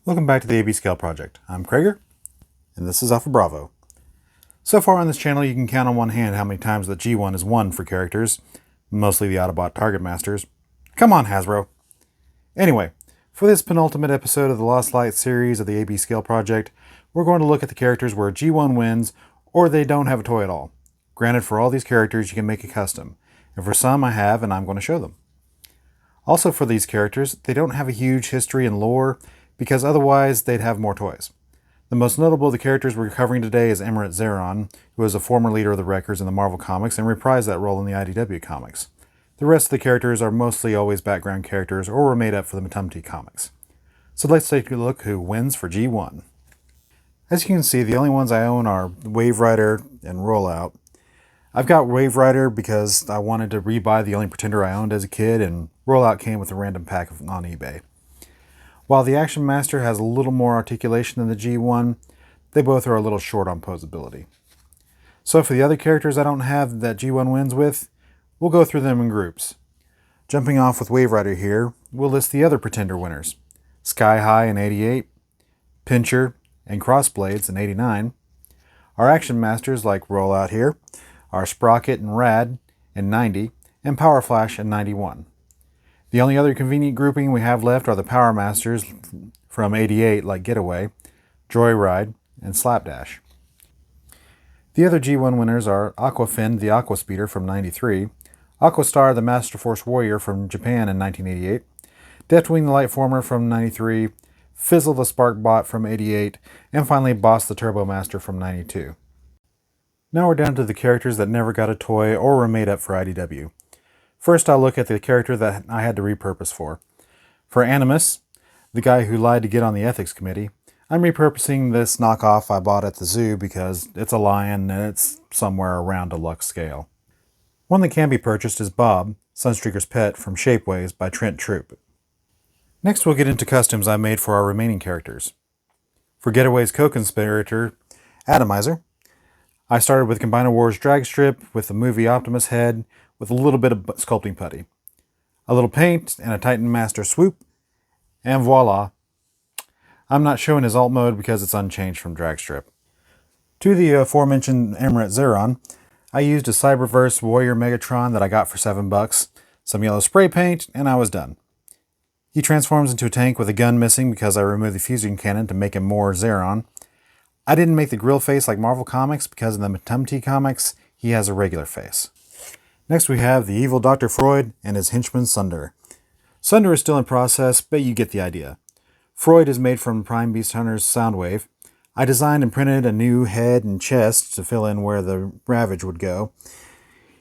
Welcome back to the AB Scale Project. I'm Krager, and this is Alpha Bravo. So far on this channel, you can count on one hand how many times the G1 is won for characters, mostly the Autobot Target Masters. Come on, Hasbro! Anyway, for this penultimate episode of the Lost Light series of the AB Scale Project, we're going to look at the characters where G1 wins, or they don't have a toy at all. Granted, for all these characters, you can make a custom, and for some I have, and I'm going to show them. Also for these characters, they don't have a huge history and lore, because otherwise they'd have more toys. The most notable of the characters we're covering today is Emerald Zeron, who was a former leader of the Wreckers in the Marvel Comics and reprised that role in the IDW Comics. The rest of the characters are mostly always background characters or were made up for the penultimate Comics. So let's take a look who wins for G1. As you can see, the only ones I own are Wave Rider and Rollout. I've got Wave Rider because I wanted to rebuy the only Pretender I owned as a kid, and Rollout came with a random pack on eBay. While the Action Master has a little more articulation than the G1, they both are a little short on posability. So for the other characters I don't have that G1 wins with, we'll go through them in groups. Jumping off with Wave Rider here, we'll list the other Pretender winners. Sky High in 88, Pincher and Crossblades in 89. Our Action Masters like Rollout here are Sprocket and Rad in 90, and Power Flash in 91. The only other convenient grouping we have left are the Power Masters from 88 like Getaway, Joyride, and Slapdash. The other G1 winners are Aquafin the Aqua Speeder from 93, Aquastar the Master Force Warrior from Japan in 1988, Deathwing the Lightformer from 93, Fizzle the Sparkbot from 88, and finally Boss the Turbo Master from 92. Now we're down to the characters that never got a toy or were made up for IDW. First, I'll look at the character that I had to repurpose for. For Animus, the guy who lied to get on the ethics committee, I'm repurposing this knockoff I bought at the zoo because it's a lion and it's somewhere around a Lux scale. One that can be purchased is Bob, Sunstreaker's pet from Shapeways by Trent Troop. Next, we'll get into customs I made for our remaining characters. For Getaway's co-conspirator, Atomizer, I started with Combiner Wars drag strip with the movie Optimus head, with a little bit of sculpting putty, a little paint, and a Titan Master swoop, and voila. I'm not showing his alt mode because it's unchanged from dragstrip. To the aforementioned Emerald Zeron, I used a Cyberverse Warrior Megatron that I got for $7, some yellow spray paint, and I was done. He transforms into a tank with a gun missing because I removed the fusion cannon to make him more Zeron. I didn't make the grill face like Marvel Comics because in the penultimate Comics, he has a regular face. Next we have the evil Dr. Freud and his henchman Sunder. Sunder is still in process, but you get the idea. Freud is made from Prime Beast Hunter's Soundwave. I designed and printed a new head and chest to fill in where the Ravage would go.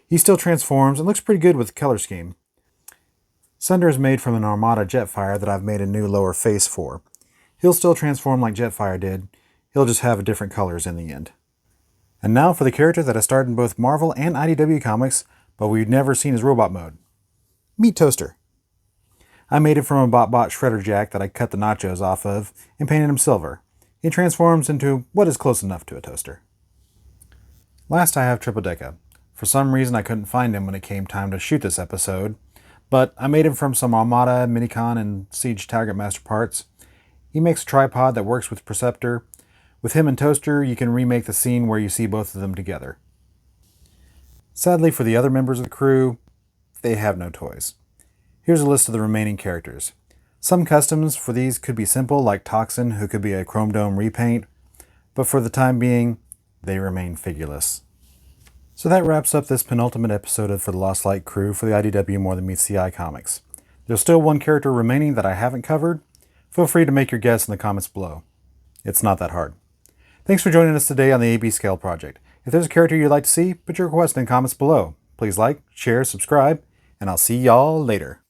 He still transforms and looks pretty good with the color scheme. Sunder is made from an Armada Jetfire that I've made a new lower face for. He'll still transform like Jetfire did. He'll just have different colors in the end. And now for the character that I started in both Marvel and IDW Comics, but we've never seen his robot mode. Meet Toaster. I made him from a BotBot Shredder Jack that I cut the nachos off of and painted him silver. He transforms into what is close enough to a toaster. Last I have Triple Deca. For some reason I couldn't find him when it came time to shoot this episode, but I made him from some Armada, Minicon, and Siege Target Master parts. He makes a tripod that works with Preceptor. With him and Toaster, you can remake the scene where you see both of them together. Sadly for the other members of the crew, they have no toys. Here's a list of the remaining characters. Some customs for these could be simple, like Toxin, who could be a Chrome Dome repaint, but for the time being, they remain figureless. So that wraps up this penultimate episode for the Lost Light crew for the IDW More Than Meets the Eye comics. There's still one character remaining that I haven't covered. Feel free to make your guess in the comments below. It's not that hard. Thanks for joining us today on the AB Scale Project. If there's a character you'd like to see, put your request in the comments below. Please like, share, subscribe, and I'll see y'all later.